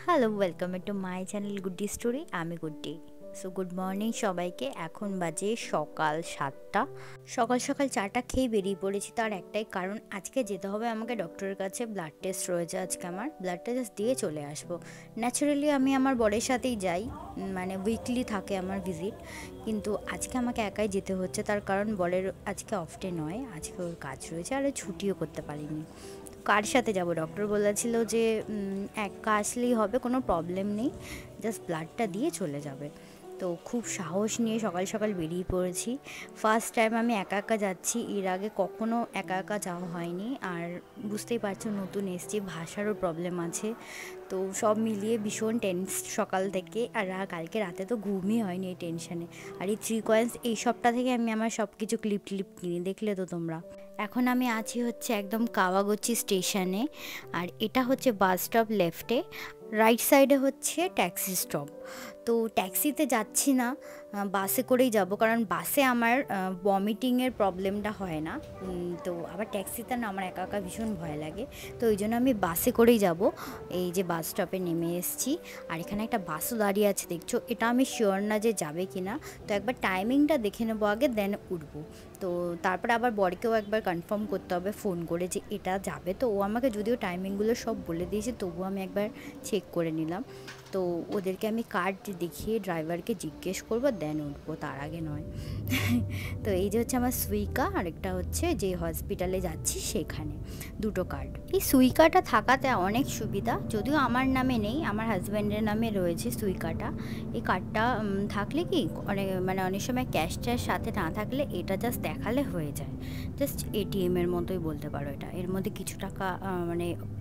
Hello, welcome to my channel Guddi story. আমি গুড্ডি। So good morning সবাইকে। এখন বাজে সকাল 7টা। সকাল সকাল চাটা খেয়ে বেরিয়ে পড়েছি, তার একটাই কারণ, আজকে যেতে হবে আমাকে ডক্টরের কাছে। ব্লাড টেস্ট রয়েছে আজকে, আমার ব্লাড টেস্ট দিয়ে চলে আসবো। ন্যাচারালি আমি আমার বরের সাথেই যাই, মানে উইকলি থাকে আমার ভিজিট, কিন্তু আজকে আমাকে একাই যেতে হচ্ছে। তার কারণ বরের আজকে অফ ডে নয়, আজকে ওর কাজ রয়েছে আর ছুটিও করতে পারিনি। কার সাথে যাব? ডক্টর বলেছিল যে একা আসলেই হবে, কোনো প্রবলেম নেই, জাস্ট ব্লাডটা দিয়ে চলে যাবে। তো খুব সাহস নিয়ে সকাল সকাল বেরিয়ে পড়েছি। ফার্স্ট টাইম আমি একা একা যাচ্ছি, এর আগে কখনো একা একা যাওয়া হয়নি। আর বুঝতেই পারছো, নতুন এসছি, ভাষারও প্রবলেম আছে, তো সব মিলিয়ে ভীষণ টেন্স সকাল থেকে। আর কালকে রাতে তো ঘুমই হয়নি এই টেনশানে। আর এই 3 কয়েন্স এই সবটা থেকে আমি আমার সব কিছু ক্লিপ কিনি, দেখলে তো তোমরা। এখন আমি আছি হচ্ছে একদম কাওয়াগুচি স্টেশনে, আর এটা হচ্ছে বাস স্টপ লেফটে, রাইট সাইডে হচ্ছে ট্যাক্সি স্টপ। তো ট্যাক্সিতে যাচ্ছি না, বাসে করেই যাব, কারণ বাসে আমার ভমিটিংয়ের প্রবলেমটা হয় না। তো আবার ট্যাক্সিতে না, আমার একা একা ভীষণ ভয় লাগে, তো ওই জন্য আমি বাসে করেই যাব। এই যে বাস স্টপে নেমে এসেছি, আর এখানে একটা বাসও দাঁড়িয়ে আছে দেখছো। এটা আমি শিওর না যে যাবে কি না, তো একবার টাইমিংটা দেখে নেবো আগে, দেন উঠবো। তো তারপরে আবার বরকেও একবার কনফার্ম করতে হবে ফোন করে যে এটা যাবে। তো ও আমাকে যদিও টাইমিংগুলো সব বলে দিয়েছে, তবুও আমি একবার চেক করে নিলাম। তো ওদেরকে আমি কার্ড দেখিয়ে ড্রাইভারকে জিজ্ঞেস করবো, দেন উঠবো, তার আগে নয়। তো এই যে হচ্ছে আমার সুইকা, আরেকটা হচ্ছে যে হসপিটালে যাচ্ছি সেখানে, দুটো কার্ড। এই সুইকাটা থাকাতে অনেক সুবিধা, যদিও আমার নামে নেই, আমার হাজব্যান্ডের নামে রয়েছে সুইকাটা। এই কার্ডটা থাকলে কি অনেক সময় ক্যাশ ট্যাশ সাথে না থাকলে এটা জাস্ট দেখালে হয়ে যায়, জাস্ট এটিএমের মতোই বলতে পারো এটা। এর মধ্যে কিছু টাকা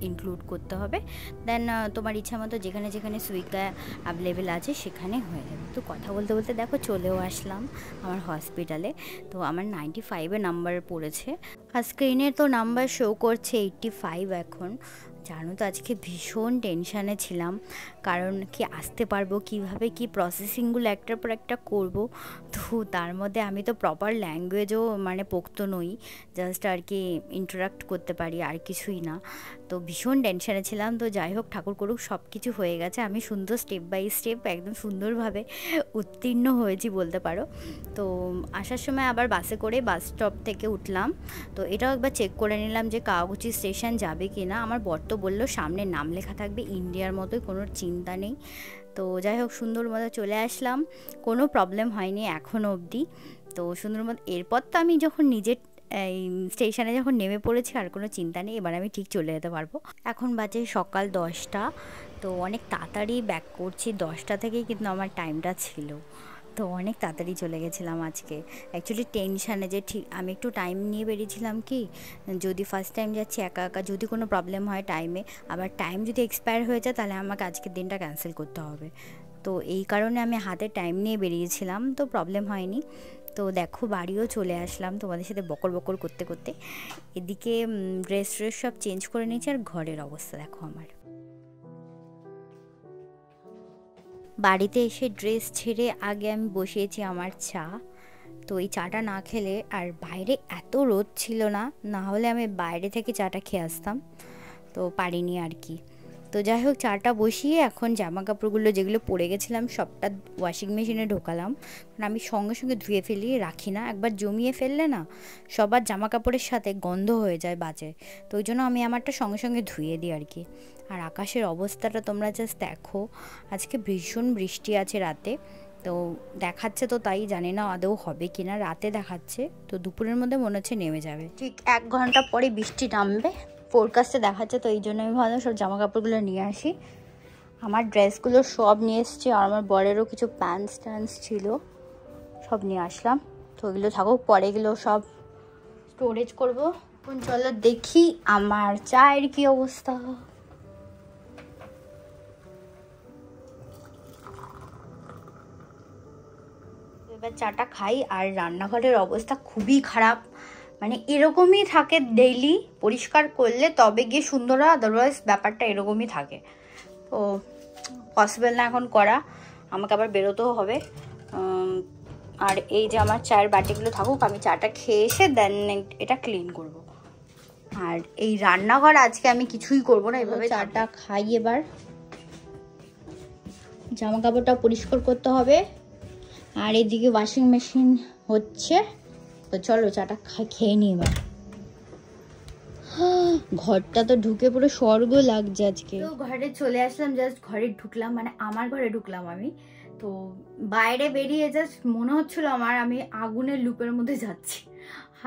ইনক্লুড করতে হবে, দেন তোমার ইচ্ছা মতো যেখানে যেখানে সুইকা অ্যাভেলেবেল আছে সেখানে হয়ে যাবে। তো কথা বলতে বলতে দেখো চলেও আসলাম আমার হসপিটালে। তো আমার 95-এ নাম্বার পড়েছে, আর স্ক্রিনে তো নাম্বার শো করছে 85 এখন। জানো তো আজকে ভীষণ টেনশানে ছিলাম, কারণ কি আসতে পারবো কীভাবে, কি প্রসেসিংগুলো একটার পর একটা করব। তো তার মধ্যে আমি তো প্রপার ল্যাঙ্গুয়েজও পোক্ত নই, জাস্ট আর কি ইন্টারাক্ট করতে পারি, আর কিছুই না। তো ভীষণ টেনশানে ছিলাম। তো যাই হোক, ঠাকুর করুক সব কিছু হয়ে গেছে, আমি সুন্দর স্টেপ বাই স্টেপ একদম সুন্দরভাবে উত্তীর্ণ হয়েছি বলতে পারো। তো আসার সময় আবার বাসে করে বাস স্টপ থেকে উঠলাম। তো এটাও একবার চেক করে নিলাম যে কাওয়াগুচি স্টেশন যাবে কি না। আমার বর তো বললো সামনে নাম লেখা থাকবে, ইন্ডিয়ার মতোই, কোনো চিন্তা নেই। তো যাই হোক, সুন্দর মতো চলে আসলাম, কোনো প্রবলেম হয়নি এখনও অবধি। তো সুন্দর মতো এরপর তো আমি যখন নিজের এই স্টেশনে যখন নেমে পড়েছি, আর কোনো চিন্তা নেই, এবার আমি ঠিক চলে যেতে পারবো। এখন বাজে সকাল 10টা, তো অনেক তাড়াতাড়ি ব্যাক করছি, 10টা থেকেই কিন্তু আমার টাইমটা ছিল। তো অনেক তাড়াতাড়ি চলে গেছিলাম আজকে, অ্যাকচুয়ালি টেনশানে যে ঠিক আমি একটু টাইম নিয়ে বেরিয়েছিলাম, কি যদি ফার্স্ট টাইম যাচ্ছি একা একা, যদি কোনো প্রবলেম হয় টাইমে, আবার টাইম যদি এক্সপায়ার হয়ে যায়, তাহলে আমাকে আজকের দিনটা ক্যান্সেল করতে হবে। তো এই কারণে আমি হাতে টাইম নিয়ে বেরিয়েছিলাম, তো প্রবলেম হয়নি। তো দেখো বাড়িও চলে আসলাম তোমাদের সাথে বকর বকর করতে করতে। এদিকে ড্রেস সব চেঞ্জ করে নিয়েছি, আর ঘরের অবস্থা দেখো আমার। বাড়িতে এসে ড্রেস ছেড়ে আগে আমি বসিয়েছি আমার চা। তো এই চাটা না খেলে, আর বাইরে এত রোদ ছিল না, না হলে আমি বাইরে থেকে চাটা খেয়ে আসতাম, তো পারিনি আর কি। তো যাই হোক, চাটা বসিয়ে এখন জামা কাপড়গুলো যেগুলো পরে গেছিলাম সবটা ওয়াশিং মেশিনে ঢোকালাম, কারণ আমি সঙ্গে সঙ্গে ধুয়ে ফেলি, রাখি না, একবার জমিয়ে ফেললে না সবার জামা কাপড়ের সাথে গন্ধ হয়ে যায় বাজে। তো ওই জন্য আমি আমারটা সঙ্গে সঙ্গে ধুয়ে দিই আর কি। আর আকাশের অবস্থাটা তোমরা জাস্ট দেখো, আজকে ভীষণ বৃষ্টি আছে রাতে। তো দেখাচ্ছে তো, তাই জানি না আদৌ হবে কি না, রাতে দেখাচ্ছে, তো দুপুরের মধ্যে মনে হচ্ছে নেমে যাবে, ঠিক 1 ঘন্টা পরে বৃষ্টি নামবে ফোরকাস্টে দেখাচ্ছে। তো এই জন্য আমি ভাবলাম সব জামা কাপড়গুলো নিয়ে আসি। আমার ড্রেসগুলো সব নিয়ে এসেছি, আর আমার বরেরও কিছু প্যান্টস ট্যান্টস ছিল, সব নিয়ে আসলাম। তো ওইগুলো থাকুক, পরে এগুলো সব স্টোরেজ করবো। এখন চলো দেখি আমার চায়ের কি অবস্থা। এবার চাটা খাই। আর রান্নাঘরের অবস্থা খুবই খারাপ, এরকমই থাকে, ডেইলি পরিষ্কার করলে তবে গিয়ে সুন্দর হয়, আদারওয়াইজ ব্যাপারটা এরকমই থাকে। তো পসিবল না এখন করা, আমাকে আবার বেরোতেও হবে। আর এই যে আমার চায়ের বাটিগুলো থাকুক, আমি চাটা খেয়ে এসে দেন এটা ক্লিন করব। আর এই রান্নাঘর আজকে আমি কিছুই করব না, এভাবে চাটা খাই এবার। জামা কাপড়টা পরিষ্কার করতে হবে, আর এদিকে ওয়াশিং মেশিন হচ্ছে। তো চলো চাটা খেয়ে নিই এবার। ঘরটা তো ঢুকে পুরো স্বর্গ লাগছে আজকে। তো ঘরে চলে আসলাম, জাস্ট ঘরে ঢুকলাম, মানে আমার ঘরে ঢুকলাম আমি। তো বাইরে বেরিয়ে জাস্ট মনে হচ্ছিল আমি আগুনের লুপের মধ্যে যাচ্ছি।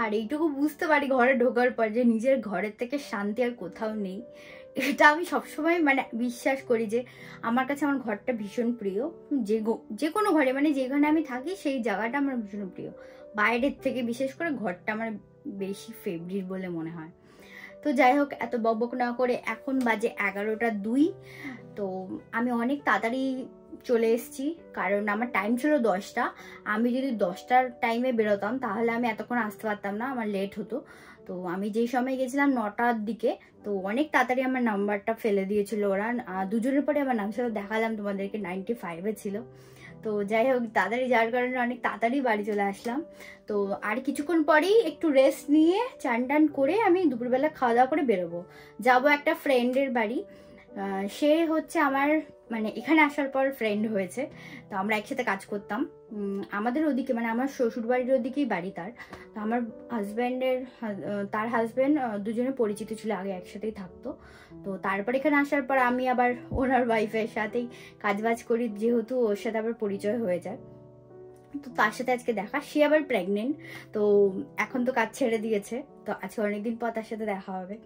আর এইটুকু বুঝতে পারি ঘরে ঢোকার পর যে নিজের ঘরের থেকে শান্তি আর কোথাও নেই। এটা আমি সবসময় মানে বিশ্বাস করি যে আমার কাছে আমার ঘরটা ভীষণ প্রিয়। যে কোনো ঘরে মানে যেখানে আমি থাকি সেই জায়গাটা আমার ভীষণ প্রিয়। বাইরের থেকে বিশেষ করে ঘরটা আমার বেশি ফেভারিট বলে মনে হয়। তো যাই হোক, এত বকবক না করে এখন বাজে 11টা 2। তো আমি অনেক তাড়াতাড়ি চলে এসেছি, কারণ আমার টাইম ছিল 10টা। আমি যদি 10টার টাইমে বেরোতাম তাহলে আমি এতক্ষণ আসতে পারতাম না, আমার লেট হতো। তো আমি যেই সময় গেছিলাম 9টার দিকে, তো অনেক তাড়াতাড়ি আমার নাম্বারটা ফেলে দিয়েছিল ওরা। দুজনের পরে আমার নাম ছিল, দেখালাম তোমাদেরকে 95-এ ছিল। তো যাই হোক, তাড়াতাড়ি যাওয়ার কারণে অনেক তাড়াতাড়ি বাড়ি চলে আসলাম। তো আর কিছুক্ষণ পরেই একটু রেস্ট নিয়ে চান টান করে আমি দুপুরবেলা খাওয়া দাওয়া করে বেরোবো, যাবো একটা ফ্রেন্ডের বাড়ি। সে হচ্ছে আমার মানে এখানে আসার পর ফ্রেন্ড হয়েছে, তো আমরা একসাথে কাজ করতাম। আমাদের ওদিকে মানে আমার শ্বশুর বাড়ির ওদিকেই বাড়ি তার। তো আমার তার হাজব্যান্ড দুজনে পরিচিত ছিল, আগে একসাথেই থাকতো। তো তারপর এখানে আসার পর আমি আবার ওনার ওয়াইফের সাথেই কাজবাজ করি, যেহেতু ওর সাথে আবার পরিচয় হয়ে যায়। তো তার সাথে আজকে দেখা, সে আবার প্রেগনেন্ট। তো এখন তো কাজ ছেড়ে দিয়েছে, তো আজকে অনেকদিন পর তার সাথে দেখা হবে।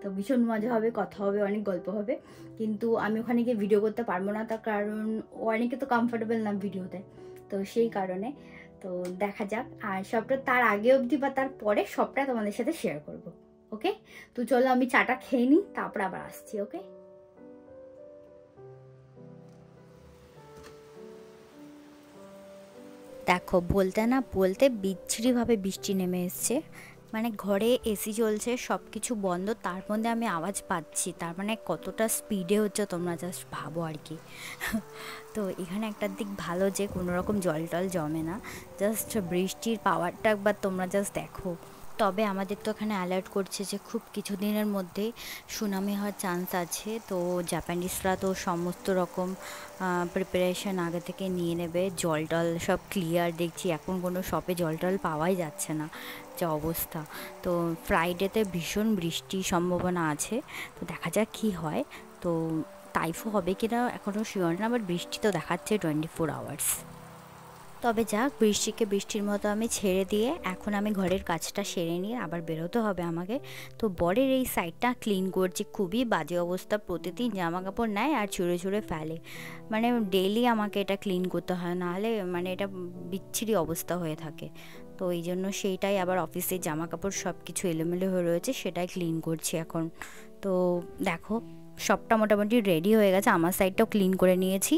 তো ভীষণ মজা হবে, কথা হবে, অনেক গল্প হবে। কিন্তু আমি ওখানে গিয়ে ভিডিও করতে পারবো না, তার কারণ অনেকে তো কমফোর্টেবল না ভিডিওতে, তো সেই কারণে। তো দেখা যাক, আর সবটা তার আগে অবধি বা তার পরে সবটা তোমাদের সাথে শেয়ার করব। ওকে, তো চলো আমি চাটা খেয়ে নিই, তারপর আবার আসছি। ওকে, দেখো বলতে না বলতে বিচ্ছিরিভাবে বৃষ্টি নেমে এসছে। মানে ঘরে এসি চলছে, সব কিছু বন্ধ, তার মধ্যে আমি আওয়াজ পাচ্ছি, তার মানে কতটা স্পিডে হচ্ছে তোমরা জাস্ট ভাবো আর কি। তো এখানে একটা দিক ভালো যে কোনো রকম জল টল জমে না, জাস্ট বৃষ্টির পাওয়ারটা একবার তোমরা জাস্ট দেখো। তবে আমাদের তো এখানে অ্যালার্ট করছে যে খুব কিছুদিনের মধ্যে সুনামি হওয়ার চান্স আছে। তো জাপানিজরা তো সমস্ত রকম প্রিপারেশন আগে থেকে নিয়ে নেবে। জল টল সব ক্লিয়ার দেখছি, এখন কোনো শপে জল টল পাওয়াই যাচ্ছে না, যা অবস্থা। তো ফ্রাইডেতে ভীষণ বৃষ্টির সম্ভাবনা আছে, তো দেখা যাক কী হয়। তো টাইফো হবে কিনা এখনও শিওর না, বাট বৃষ্টি তো দেখাচ্ছে 24 আওয়ার্স। তবে যাক, বৃষ্টিকে বৃষ্টির মতো আমি ছেড়ে দিয়ে এখন আমি ঘরের কাজটা সেরে নিয়ে আবার বেরোতে হবে আমাকে। তো বরের এই সাইডটা ক্লিন করছি, খুবই বাজে অবস্থা, প্রতিদিন জামা কাপড় নেয় আর ছুঁড়ে ছুঁড়ে ফেলে। মানে ডেইলি আমাকে এটা ক্লিন করতে হয়, নাহলে মানে এটা বিচ্ছিরি অবস্থা হয়ে থাকে। তো এই জন্য সেইটাই আবার অফিসের জামা কাপড় সব কিছু এলোমেলো হয়ে রয়েছে, সেটাই ক্লিন করছি এখন। তো দেখো সবটা মোটামুটি রেডি হয়ে গেছে, আমার সাইডটাও ক্লিন করে নিয়েছি।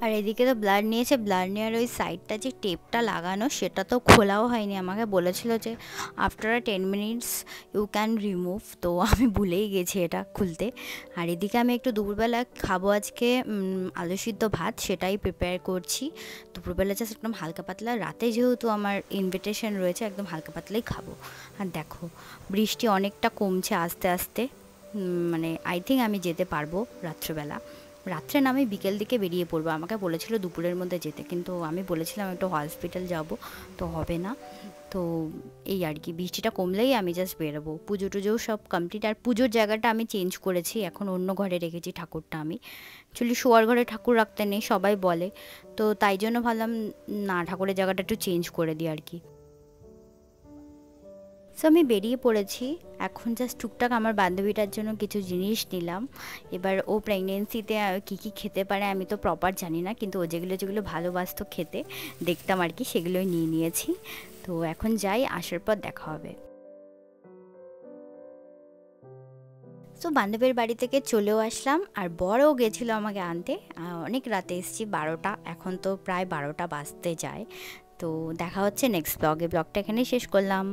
আর এদিকে তো ব্লাড নিয়েছে, ব্লাড নেওয়ার ওই সাইডটা যে টেপটা লাগানো সেটা তো খোলাও হয়নি, আমাকে বলেছিল যে after 10 minutes you can remove, তো আমি ভুলেই গেছি এটা খুলতে। আর এদিকে আমি একটু দুপুরবেলা খাবো আজকে আলু সিদ্ধ ভাত, সেটাই প্রিপেয়ার করছি। দুপুরবেলা জাস্ট একদম হালকা পাতলা, রাতে যেহেতু আমার ইনভিটেশন রয়েছে একদম হালকা পাতলাই খাবো। আর দেখো বৃষ্টি অনেকটা কমছে আস্তে আস্তে, মানে আই থিঙ্ক আমি যেতে পারবো রাত্রেবেলা। রাত্রে না আমি বিকেল দিকে বেরিয়ে পড়বো, আমাকে বলেছিল দুপুরের মধ্যে যেতে, কিন্তু আমি বলেছিলাম একটু হসপিটাল যাব, তো হবে না। তো এই আর কি, বৃষ্টিটা কমলেই আমি জাস্ট বেরোবো। পুজো টুজোও সব কমপ্লিট, আর পুজোর জায়গাটা আমি চেঞ্জ করেছি, এখন অন্য ঘরে রেখেছি ঠাকুরটা। আমি অ্যাকচুয়ালি শোয়ার ঘরে ঠাকুর রাখতে নেই সবাই বলে, তো তাই জন্য ভাবলাম না, ঠাকুরের জায়গাটা একটু চেঞ্জ করে দিই আর কি। সো আমি বেরিয়ে পড়েছি এখন, জাস্ট টুকটাক আমার বান্ধবীটার জন্য কিছু জিনিস নিলাম। এবার ও প্রেগনেন্সিতে কী কী খেতে পারে আমি তো প্রপার জানি না, কিন্তু ও যেগুলো যেগুলো ভালোবাসতো খেতে দেখতাম আর কি, সেগুলোই নিয়ে নিয়েছি। তো এখন যাই, আসার পর দেখা হবে। সো বান্ধবীর বাড়ি থেকে চলেও আসলাম, আর বড়ও গেছিলো আমাকে আনতে। অনেক রাতে এসেছি, 12টা, এখন তো প্রায় 12টা বাজতে যায়। তো দেখা হচ্ছে নেক্সট ব্লগে, ব্লগটা এখানেই শেষ করলাম।